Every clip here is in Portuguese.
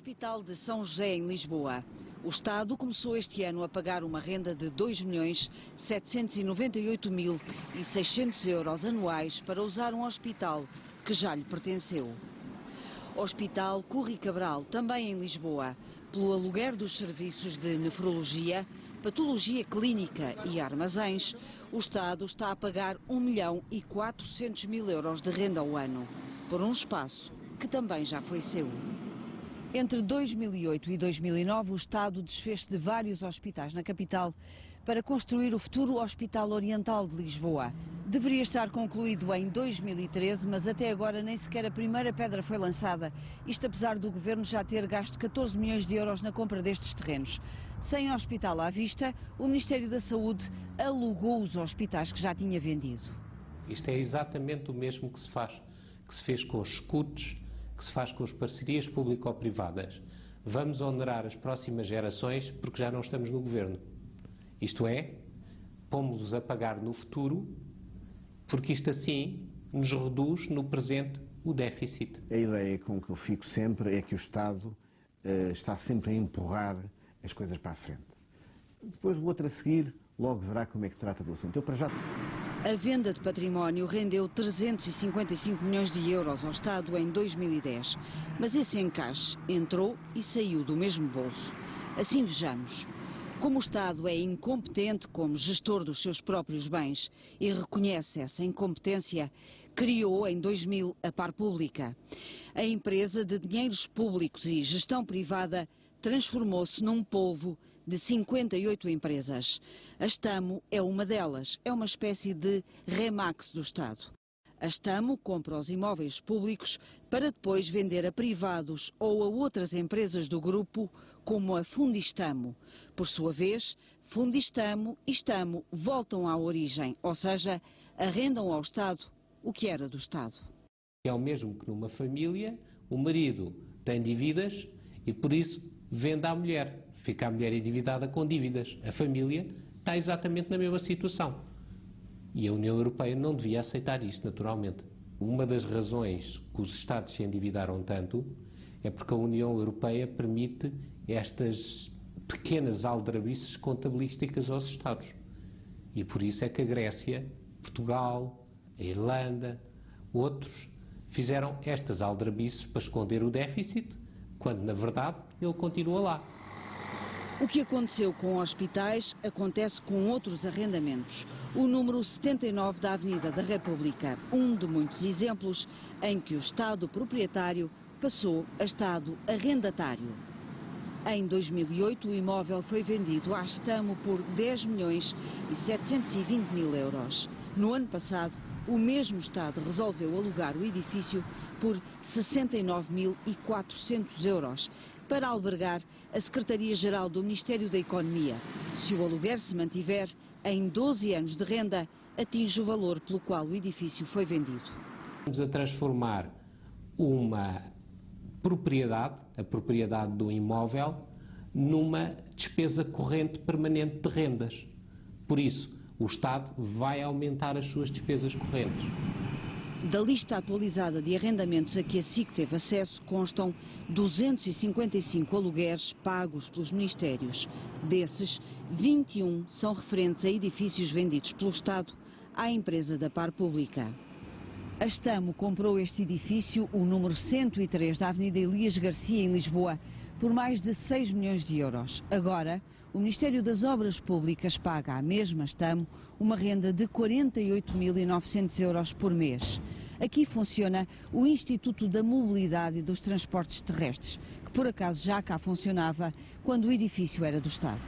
Hospital de São José, em Lisboa. O Estado começou este ano a pagar uma renda de 2.798.600 euros anuais para usar um hospital que já lhe pertenceu. Hospital Curri Cabral, também em Lisboa, pelo aluguer dos serviços de nefrologia, patologia clínica e armazéns, o Estado está a pagar 1.400.000 euros de renda ao ano, por um espaço que também já foi seu. Entre 2008 e 2009, o Estado desfez-se de vários hospitais na capital para construir o futuro Hospital Oriental de Lisboa. Deveria estar concluído em 2013, mas até agora nem sequer a primeira pedra foi lançada. Isto apesar do Governo já ter gasto 14 milhões de euros na compra destes terrenos. Sem hospital à vista, o Ministério da Saúde alugou os hospitais que já tinha vendido. Isto é exatamente o mesmo que se fez com os escudos, que se faz com as parcerias público-privadas. Vamos onerar as próximas gerações porque já não estamos no Governo. Isto é, pomos-los a pagar no futuro, porque isto assim nos reduz no presente o déficit. A ideia com que eu fico sempre é que o Estado está sempre a empurrar as coisas para a frente. Depois o outro a seguir logo verá como é que trata do assunto. Eu para já... A venda de património rendeu 355 milhões de euros ao Estado em 2010, mas esse encaixe entrou e saiu do mesmo bolso. Assim vejamos. Como o Estado é incompetente como gestor dos seus próprios bens e reconhece essa incompetência, criou em 2000 a Par Pública. A empresa de dinheiros públicos e gestão privada transformou-se num polvo de 58 empresas. A Stamo é uma delas, é uma espécie de Remax do Estado. A Stamo compra os imóveis públicos para depois vender a privados ou a outras empresas do grupo, como a Fundistamo. Por sua vez, Fundistamo e Stamo voltam à origem, ou seja, arrendam ao Estado o que era do Estado. É o mesmo que numa família, o marido tem dívidas e por isso vende à mulher. Fica a mulher endividada com dívidas. A família está exatamente na mesma situação. E a União Europeia não devia aceitar isto, naturalmente. Uma das razões que os Estados se endividaram tanto é porque a União Europeia permite estas pequenas aldrabices contabilísticas aos Estados. E por isso é que a Grécia, Portugal, a Irlanda, outros fizeram estas aldrabices para esconder o déficit, quando na verdade ele continua lá. O que aconteceu com hospitais acontece com outros arrendamentos. O número 79 da Avenida da República, um de muitos exemplos em que o Estado proprietário passou a Estado arrendatário. Em 2008, o imóvel foi vendido à Stamo por 10.720.000 euros. No ano passado, o mesmo Estado resolveu alugar o edifício por 69.400 euros para albergar a Secretaria-Geral do Ministério da Economia. Se o aluguer se mantiver, em 12 anos de renda, atinge o valor pelo qual o edifício foi vendido. Vamos a transformar uma propriedade, a propriedade do imóvel, numa despesa corrente permanente de rendas. Por isso, o Estado vai aumentar as suas despesas correntes. Da lista atualizada de arrendamentos a que a SIC teve acesso constam 255 alugueres pagos pelos ministérios. Desses, 21 são referentes a edifícios vendidos pelo Estado à empresa da Par Pública. A Stamo comprou este edifício, o número 103 da Avenida Elias Garcia, em Lisboa, por mais de 6 milhões de euros. Agora, o Ministério das Obras Públicas paga à mesma Stamo uma renda de 48.900 euros por mês. Aqui funciona o Instituto da Mobilidade e dos Transportes Terrestres, que por acaso já cá funcionava quando o edifício era do Estado.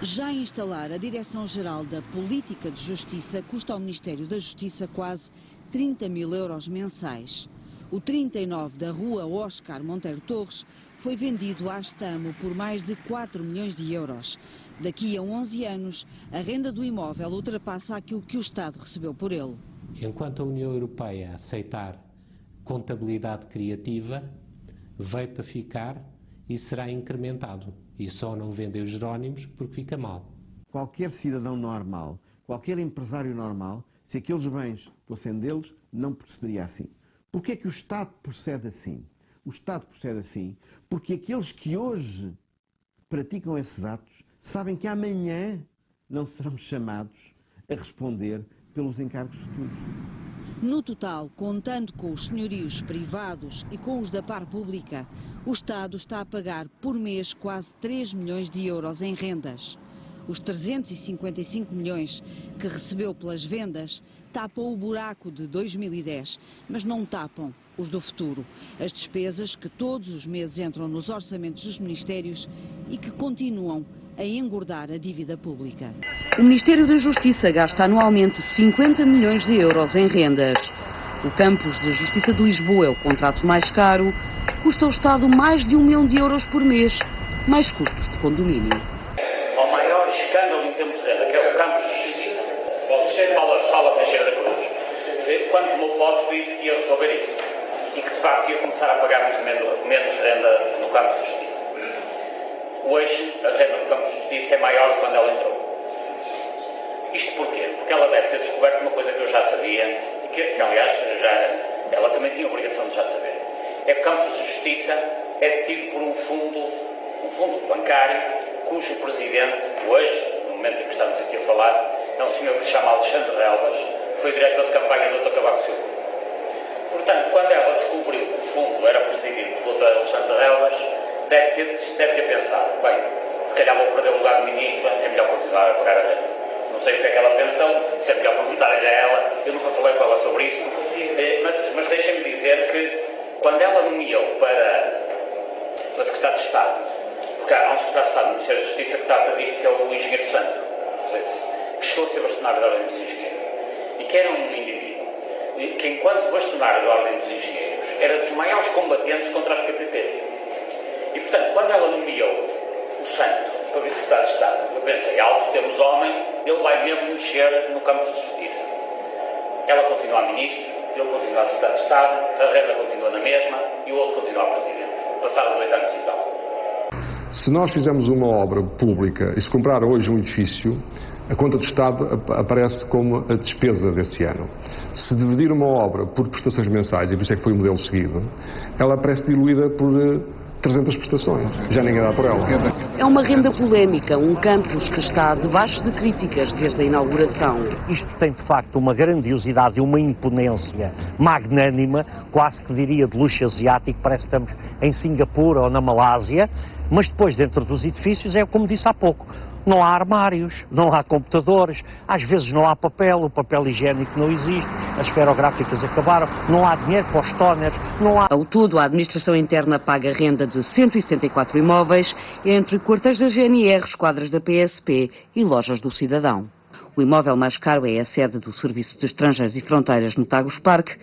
Já instalar a Direção-Geral da Política de Justiça custa ao Ministério da Justiça quase 30.000 euros mensais. O 39 da Rua Oscar Monteiro Torres foi vendido à Stamo por mais de 4 milhões de euros. Daqui a 11 anos, a renda do imóvel ultrapassa aquilo que o Estado recebeu por ele. Enquanto a União Europeia aceitar contabilidade criativa, veio para ficar e será incrementado. E só não vendem os Jerónimos porque fica mal. Qualquer cidadão normal, qualquer empresário normal, se aqueles bens fossem deles, não procederia assim. Porquê é que o Estado procede assim? O Estado procede assim porque aqueles que hoje praticam esses atos sabem que amanhã não serão chamados a responder pelos encargos futuros. No total, contando com os senhorios privados e com os da par pública, o Estado está a pagar por mês quase 3 milhões de euros em rendas. Os 355 milhões que recebeu pelas vendas tapam o buraco de 2010, mas não tapam os do futuro. As despesas que todos os meses entram nos orçamentos dos ministérios e que continuam a engordar a dívida pública. O Ministério da Justiça gasta anualmente 50 milhões de euros em rendas. O Campus de Justiça de Lisboa é o contrato mais caro, custa ao Estado mais de 1 milhão de euros por mês, mais custos de condomínio. Ao maior escândalo em termos de renda, que é o Campus de Justiça, Paula Teixeira da Cruz, quando tomou posse disse que ia resolver isso e que de facto ia começar a pagar muito menos renda no Campus de Justiça. Hoje, a renda do Campos de Justiça é maior do que quando ela entrou. Isto porquê? Porque ela deve ter descoberto uma coisa que eu já sabia, e que aliás, ela também tinha a obrigação de já saber. É que o Campos de Justiça é detido por um fundo bancário, cujo presidente, hoje, no momento em que estamos aqui a falar, é um senhor que se chama Alexandre Relvas, que foi diretor de campanha do Dr. Cavaco Silva. Portanto, quando ela descobriu que o fundo era presidido pelo Dr. Alexandre Relvas, deve ter pensado, bem, se calhar vou perder o lugar de ministra, é melhor continuar a pagar a renda. Não sei o que é que ela pensou, se é melhor perguntar-lhe a ela, eu nunca falei com ela sobre isto, mas deixem-me dizer que quando ela nomeou para Secretário de Estado, porque há um Secretário de Estado do Ministério da Justiça que trata disto, que é o Engenheiro Santo, que chegou a ser bastonário da Ordem dos Engenheiros, e que era um indivíduo que, enquanto bastonário da Ordem dos Engenheiros, era dos maiores combatentes contra as PPPs. E, portanto, quando ela nomeou o Santo para o Secretário de Estado, eu pensei, alto, temos homem, ele vai mesmo mexer no campo de justiça. Ela continua a ministro, ele continua a Secretário de Estado, a renda continua na mesma e o outro continua a presidente. Passaram 2 anos e tal. Se nós fizermos uma obra pública e se comprar hoje um edifício, a conta do Estado aparece como a despesa desse ano. Se dividir uma obra por prestações mensais, e por isso é que foi o modelo seguido, ela aparece diluída por 300 prestações. Já ninguém dá por ela. É uma renda polémica, um campus que está debaixo de críticas desde a inauguração. Isto tem, de facto, uma grandiosidade e uma imponência magnânima, quase que diria de luxo asiático, parece que estamos em Singapura ou na Malásia, mas depois, dentro dos edifícios, é como disse há pouco, não há armários, não há computadores, às vezes não há papel, o papel higiênico não existe, as esferográficas acabaram, não há dinheiro para os tóneres, não há... Ao todo, a Administração Interna paga renda de 174 imóveis, entre quartéis da GNR, esquadras da PSP e lojas do cidadão. O imóvel mais caro é a sede do Serviço de Estrangeiros e Fronteiras no Tagus Parque.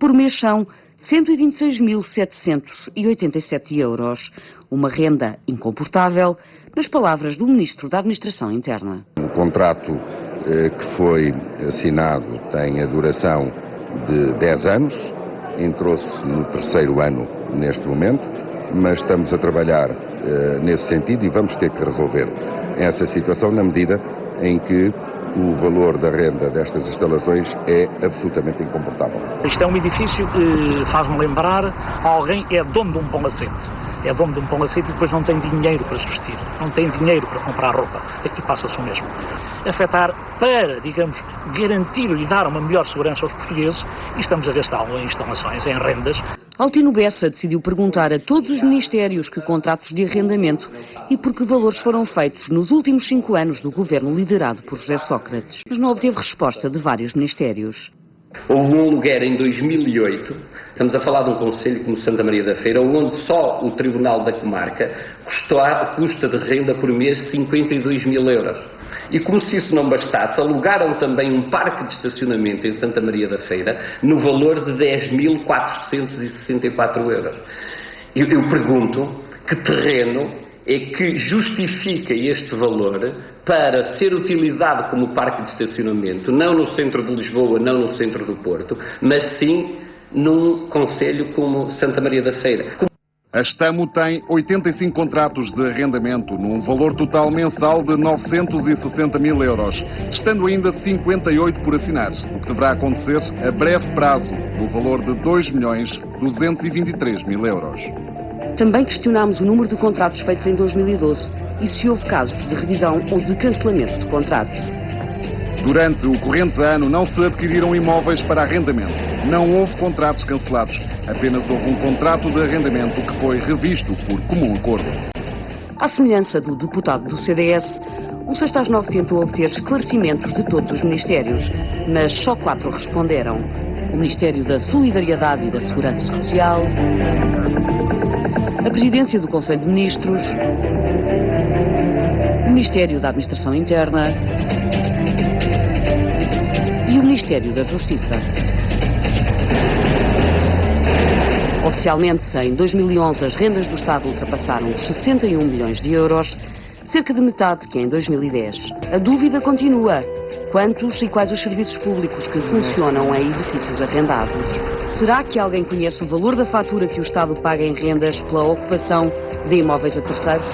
Por mês são 126.787 euros. Uma renda incomportável, nas palavras do Ministro da Administração Interna. O contrato que foi assinado tem a duração de 10 anos, entrou-se no 3º ano neste momento, mas estamos a trabalhar nesse sentido e vamos ter que resolver essa situação na medida em que o valor da renda destas instalações é absolutamente incomportável. Isto é um edifício que faz-me lembrar alguém que é dono de um palacete. É dono de um palacete e depois não tem dinheiro para se vestir, não tem dinheiro para comprar roupa. Aqui passa-se o mesmo. Afetar para, digamos, garantir e dar uma melhor segurança aos portugueses e estamos a gastá-lo em instalações, em rendas. Altino Bessa decidiu perguntar a todos os ministérios que contratos de arrendamento e por que valores foram feitos nos últimos 5 anos do governo liderado por José Sócrates, mas não obteve resposta de vários ministérios. Houve um aluguer em 2008, estamos a falar de um concelho como Santa Maria da Feira, onde só o Tribunal da Comarca custa de renda por mês 52 mil euros. E como se isso não bastasse, alugaram também um parque de estacionamento em Santa Maria da Feira no valor de 10.464 euros. Eu pergunto, que terreno é que justifica este valor para ser utilizado como parque de estacionamento, não no centro de Lisboa, não no centro do Porto, mas sim num concelho como Santa Maria da Feira. A Estamo tem 85 contratos de arrendamento, num valor total mensal de 960 mil euros, estando ainda 58 por assinar, o que deverá acontecer a breve prazo, no valor de 2.223.000 euros. Também questionámos o número de contratos feitos em 2012 e se houve casos de revisão ou de cancelamento de contratos. Durante o corrente ano não se adquiriram imóveis para arrendamento. Não houve contratos cancelados. Apenas houve um contrato de arrendamento que foi revisto por comum acordo. À semelhança do deputado do CDS, o 6 às 9 tentou obter esclarecimentos de todos os ministérios, mas só 4 responderam. O Ministério da Solidariedade e da Segurança Social, a Presidência do Conselho de Ministros, o Ministério da Administração Interna e o Ministério da Justiça. Oficialmente, em 2011, as rendas do Estado ultrapassaram os 61 milhões de euros, cerca de metade que em 2010. A dúvida continua. Quantos e quais os serviços públicos que funcionam em edifícios arrendados? Será que alguém conhece o valor da fatura que o Estado paga em rendas pela ocupação de imóveis a terceiros?